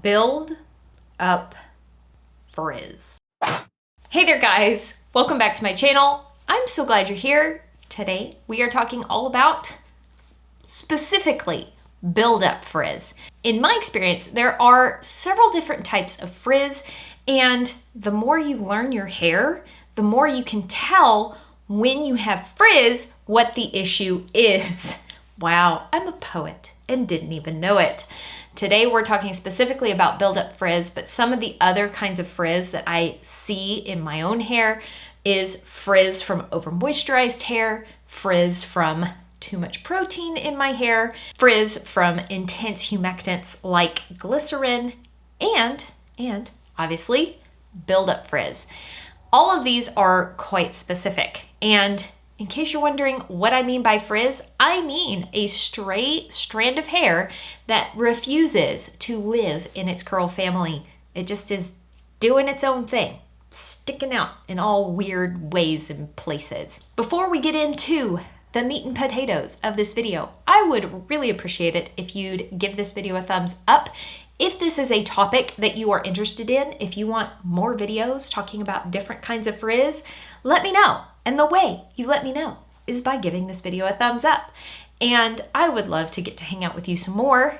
build up frizz. Hey there guys, welcome back to my channel. I'm so glad you're here. Today we are talking all about specifically build up frizz. In my experience, there are several different types of frizz, and the more you learn your hair, the more you can tell when you have frizz what the issue is. Wow, I'm a poet and didn't even know it. Today we're talking specifically about buildup frizz, but some of the other kinds of frizz that I see in my own hair is frizz from over moisturized hair, frizz from too much protein in my hair, frizz from intense humectants like glycerin, and obviously buildup frizz. All of these are quite specific, and in case you're wondering what I mean by frizz, I mean a straight strand of hair that refuses to live in its curl family. It just is doing its own thing, sticking out in all weird ways and places. Before we get into the meat and potatoes of this video, I would really appreciate it if you'd give this video a thumbs up. If this is a topic that you are interested in, if you want more videos talking about different kinds of frizz, let me know. And the way you let me know is by giving this video a thumbs up. And I would love to get to hang out with you some more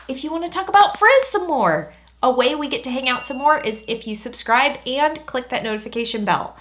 if you want to talk about frizz some more. A way we get to hang out some more is if you subscribe and click that notification bell.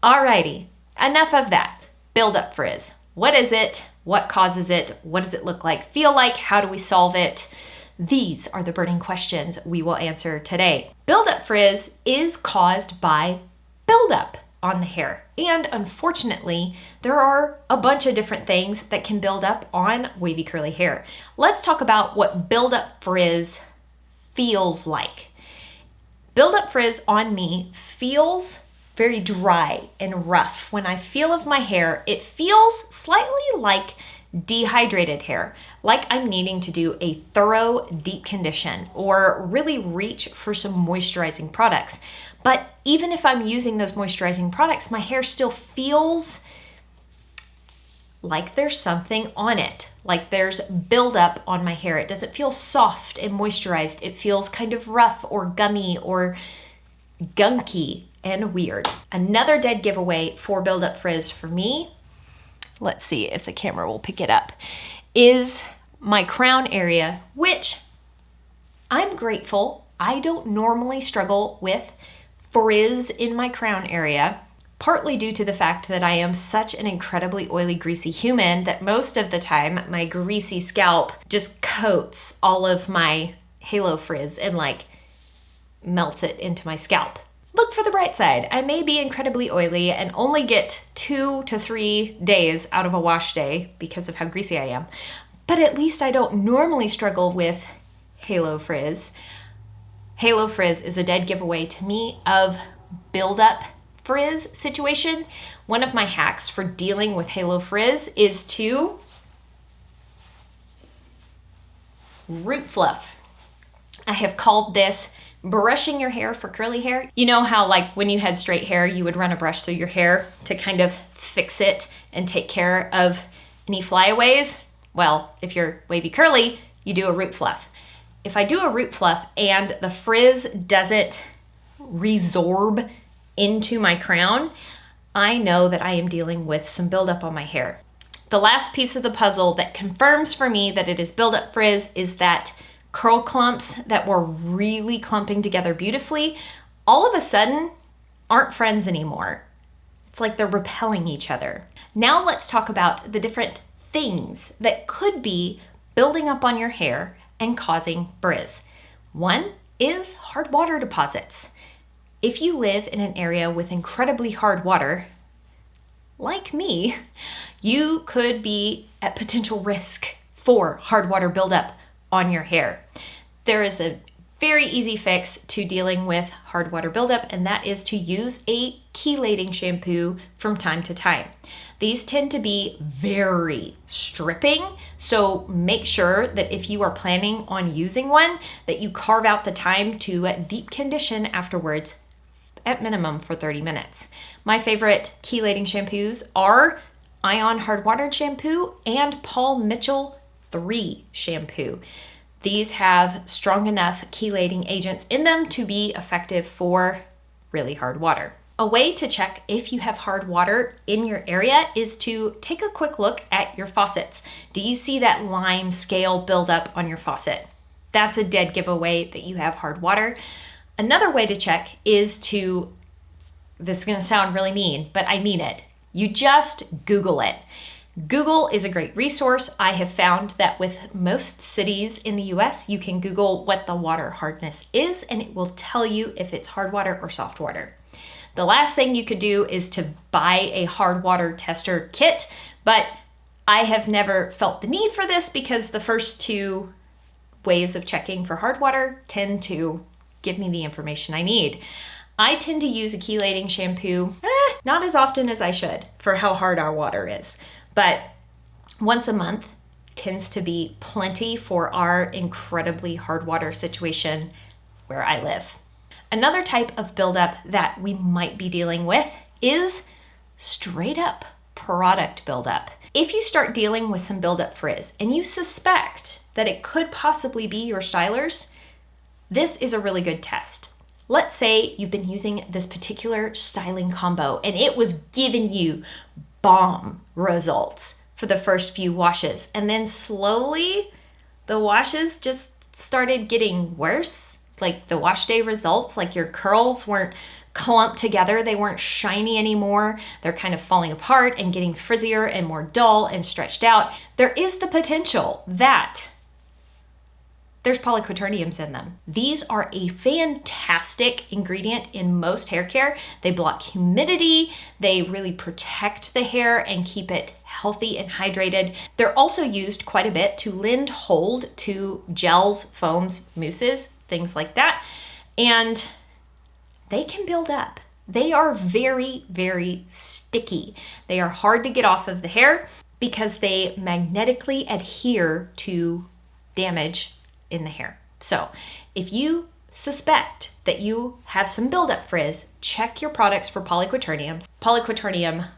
Alrighty, enough of that. Build up frizz. What is it? What causes it? What does it look like, feel like? How do we solve it? These are the burning questions we will answer today. Buildup frizz is caused by buildup on the hair. And unfortunately, there are a bunch of different things that can build up on wavy curly hair. Let's talk about what buildup frizz feels like. Buildup frizz on me feels very dry and rough. When I feel of my hair, it feels slightly like dehydrated hair, like I'm needing to do a thorough deep condition or really reach for some moisturizing products. But even if I'm using those moisturizing products, my hair still feels like there's something on it, like there's buildup on my hair. It doesn't feel soft and moisturized. It feels kind of rough or gummy or gunky and weird. Another dead giveaway for buildup frizz for me, let's see if the camera will pick it up, is my crown area, which I'm grateful I don't normally struggle with frizz in my crown area, partly due to the fact that I am such an incredibly oily, greasy human that most of the time my greasy scalp just coats all of my halo frizz and like melts it into my scalp. Look for the bright side. I may be incredibly oily and only get 2 to 3 days out of a wash day because of how greasy I am, but at least I don't normally struggle with halo frizz. Halo frizz is a dead giveaway to me of buildup frizz situation. One of my hacks for dealing with halo frizz is to root fluff. I have called this brushing your hair for curly hair. You know how like when you had straight hair, you would run a brush through your hair to kind of fix it and take care of any flyaways? Well, if you're wavy curly, you do a root fluff. If I do a root fluff and the frizz doesn't resorb into my crown, I know that I am dealing with some buildup on my hair. The last piece of the puzzle that confirms for me that it is buildup frizz is that curl clumps that were really clumping together beautifully, all of a sudden aren't friends anymore. It's like they're repelling each other. Now let's talk about the different things that could be building up on your hair and causing frizz. One is hard water deposits. If you live in an area with incredibly hard water, like me, you could be at potential risk for hard water buildup on your hair. There is a very easy fix to dealing with hard water buildup, and that is to use a chelating shampoo from time to time. These tend to be very stripping, so make sure that if you are planning on using one, that you carve out the time to deep condition afterwards, at minimum for 30 minutes. My favorite chelating shampoos are Ion Hard Water Shampoo and Paul Mitchell 3 shampoo. These have strong enough chelating agents in them to be effective for really hard water. A way to check if you have hard water in your area is to take a quick look at your faucets. Do you see that lime scale buildup on your faucet? That's a dead giveaway that you have hard water. Another way to check is to, this is going to sound really mean, but I mean it. You just Google it. Google is a great resource. I have found that with most cities in the US, you can Google what the water hardness is, and it will tell you if it's hard water or soft water. The last thing you could do is to buy a hard water tester kit, but I have never felt the need for this because the first two ways of checking for hard water tend to give me the information I need. I tend to use a chelating shampoo, not as often as I should for how hard our water is, but once a month tends to be plenty for our incredibly hard water situation where I live. Another type of buildup that we might be dealing with is straight up product buildup. If you start dealing with some buildup frizz and you suspect that it could possibly be your stylers, this is a really good test. Let's say you've been using this particular styling combo and it was giving you bomb results for the first few washes, and then slowly the washes just started getting worse. Like the wash day results, like your curls weren't clumped together, they weren't shiny anymore, they're kind of falling apart and getting frizzier and more dull and stretched out. There is the potential that there's polyquaterniums in them. These are a fantastic ingredient in most hair care. They block humidity, they really protect the hair and keep it healthy and hydrated. They're also used quite a bit to lend hold to gels, foams, mousses, things like that. And they can build up. They are very, very sticky. They are hard to get off of the hair because they magnetically adhere to damage in the hair. So if you suspect that you have some buildup frizz, check your products for polyquaterniums. Polyquaternium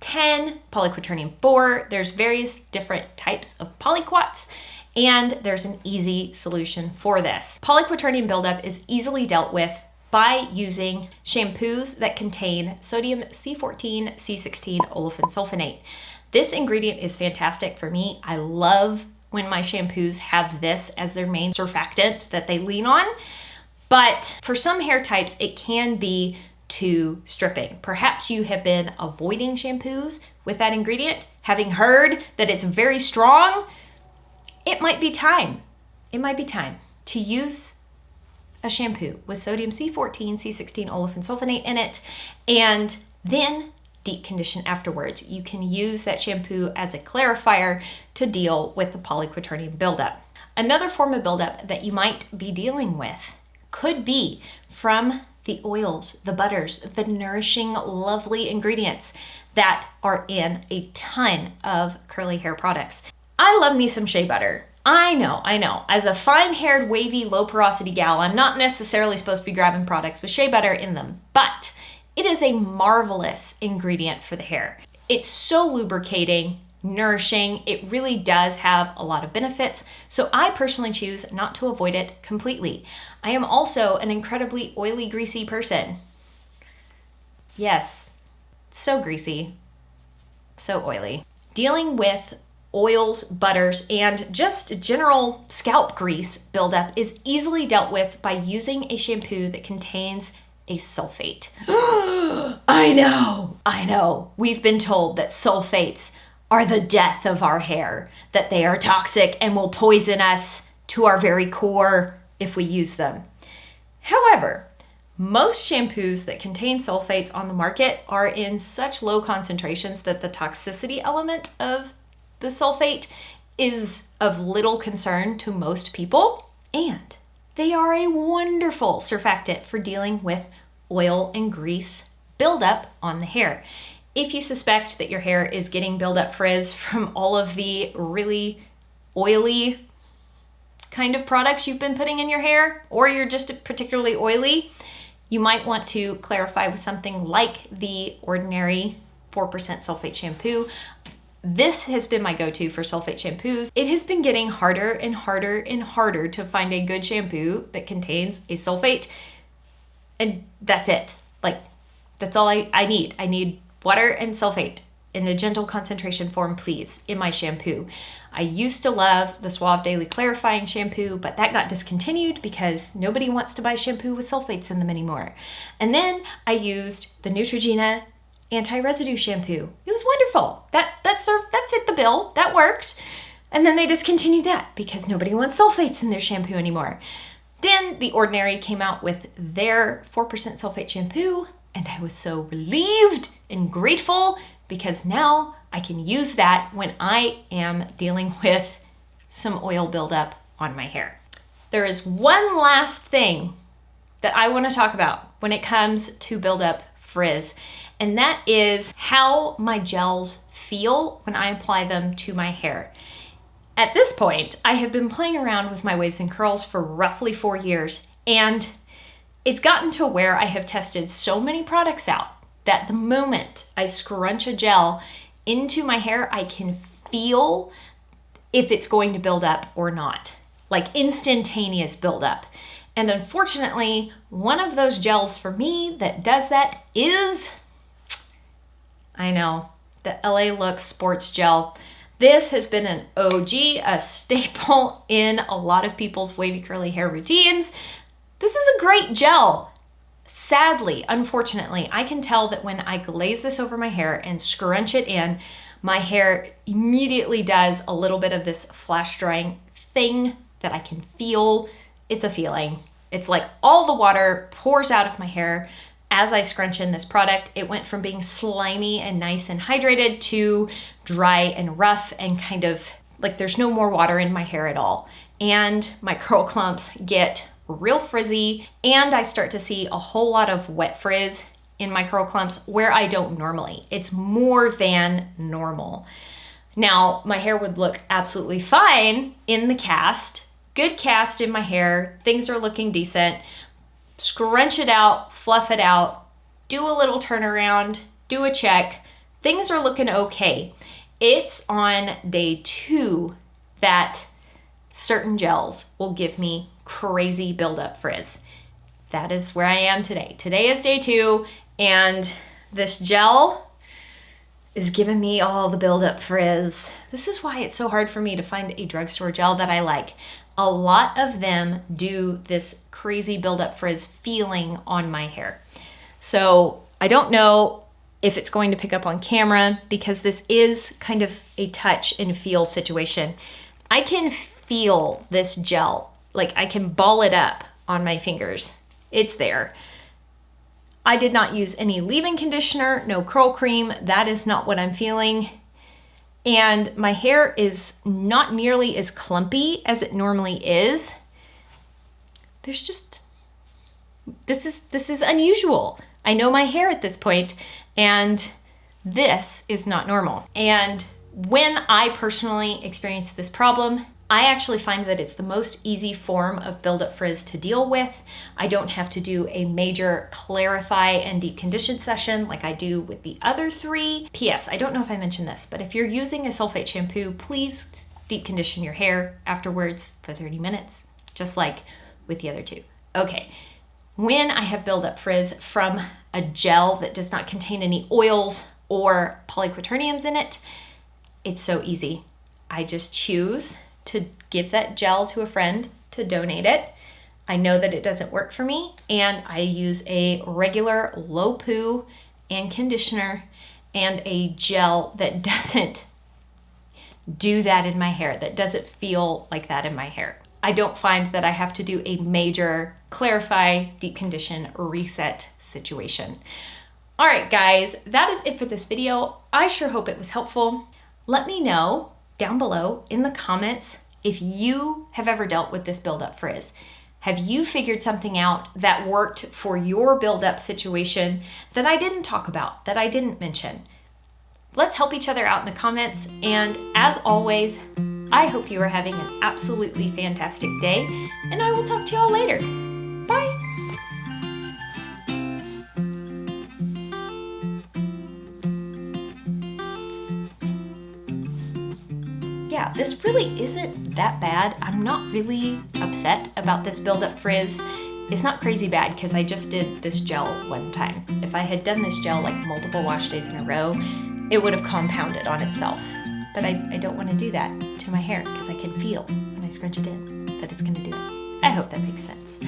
10, polyquaternium 4, there's various different types of polyquats, and there's an easy solution for this. Polyquaternium buildup is easily dealt with by using shampoos that contain sodium C14, C16 olefin sulfonate. This ingredient is fantastic for me. I love when my shampoos have this as their main surfactant that they lean on, but for some hair types, it can be too stripping. Perhaps you have been avoiding shampoos with that ingredient, having heard that it's very strong. It might be time. It might be time to use a shampoo with sodium C14, C16 olefin sulfonate in it, and then deep condition afterwards. You can use that shampoo as a clarifier to deal with the polyquaternium buildup. Another form of buildup that you might be dealing with could be from the oils, the butters, the nourishing, lovely ingredients that are in a ton of curly hair products. I love me some shea butter. I know. As a fine-haired, wavy, low-porosity gal, I'm not necessarily supposed to be grabbing products with shea butter in them, but it is a marvelous ingredient for the hair. It's so lubricating, nourishing. It really does have a lot of benefits, so I personally choose not to avoid it completely. I am also an incredibly oily, greasy person. Yes, so greasy, so oily. Dealing with oils, butters, and just general scalp grease buildup is easily dealt with by using a shampoo that contains a sulfate. I know. We've been told that sulfates are the death of our hair, that they are toxic and will poison us to our very core if we use them. However, most shampoos that contain sulfates on the market are in such low concentrations that the toxicity element of the sulfate is of little concern to most people, and they are a wonderful surfactant for dealing with oil and grease buildup on the hair. If you suspect that your hair is getting buildup frizz from all of the really oily kind of products you've been putting in your hair, or you're just particularly oily, you might want to clarify with something like the ordinary 4% sulfate shampoo. This has been my go-to for sulfate shampoos. It has been getting harder and harder and harder to find a good shampoo that contains a sulfate, and that's it. Like, that's all I need. I need water and sulfate in a gentle concentration form, please, in my shampoo. I used to love the Suave Daily Clarifying Shampoo, but that got discontinued because nobody wants to buy shampoo with sulfates in them anymore. And then I used the Neutrogena anti-residue shampoo. It was wonderful. That fit the bill. That worked. And then they discontinued that because nobody wants sulfates in their shampoo anymore. Then The Ordinary came out with their 4% sulfate shampoo, and I was so relieved and grateful because now I can use that when I am dealing with some oil buildup on my hair. There is one last thing that I want to talk about when it comes to buildup frizz, and that is how my gels feel when I apply them to my hair. At this point, I have been playing around with my waves and curls for roughly 4 years, and it's gotten to where I have tested so many products out that the moment I scrunch a gel into my hair, I can feel if it's going to build up or not, like instantaneous buildup. And unfortunately, one of those gels for me that does that is, I know, the LA Looks Sports Gel. This has been an OG, a staple in a lot of people's wavy curly hair routines. This is a great gel. Sadly, unfortunately, I can tell that when I glaze this over my hair and scrunch it in, my hair immediately does a little bit of this flash drying thing that I can feel. It's a feeling. It's like all the water pours out of my hair as I scrunch in this product. It went from being slimy and nice and hydrated to dry and rough and kind of like there's no more water in my hair at all. And my curl clumps get real frizzy, and I start to see a whole lot of wet frizz in my curl clumps where I don't normally. It's more than normal. Now, my hair would look absolutely fine in the cast, good cast in my hair, things are looking decent. Scrunch it out, fluff it out, do a little turnaround, do a check, things are looking okay. It's on day 2 that certain gels will give me crazy buildup frizz. That is where I am today. Today is day 2, and this gel is giving me all the buildup frizz. This is why it's so hard for me to find a drugstore gel that I like. A lot of them do this crazy buildup frizz feeling on my hair. So I don't know if it's going to pick up on camera because this is kind of a touch and feel situation. I can feel this gel. Like I can ball it up on my fingers. It's there. I did not use any leave-in conditioner, no curl cream. That is not what I'm feeling. And my hair is not nearly as clumpy as it normally is. There's just, this is unusual. I know my hair at this point, and this is not normal. And when I personally experience this problem, I actually find that it's the most easy form of buildup frizz to deal with. I don't have to do a major clarify and deep condition session like I do with the other 3. P.S. I don't know if I mentioned this, but if you're using a sulfate shampoo, please deep condition your hair afterwards for 30 minutes, just like with the other 2. Okay, when I have buildup frizz from a gel that does not contain any oils or polyquaterniums in it, it's so easy. I just choose to give that gel to a friend to donate it. I know that it doesn't work for me, and I use a regular low poo and conditioner and a gel that doesn't do that in my hair, that doesn't feel like that in my hair. I don't find that I have to do a major clarify, deep condition, reset situation. All right, guys, that is it for this video. I sure hope it was helpful. Let me know down below in the comments if you have ever dealt with this buildup frizz. Have you figured something out that worked for your buildup situation that I didn't talk about, that I didn't mention? Let's help each other out in the comments. And as always, I hope you are having an absolutely fantastic day, and I will talk to y'all later. Bye. yeah, this really isn't that bad. I'm not really upset about this buildup frizz. It's not crazy bad because I just did this gel one time. If I had done this gel like multiple wash days in a row, it would have compounded on itself. But I don't want to do that to my hair because I can feel when I scrunch it in that it's going to do it. I hope that makes sense.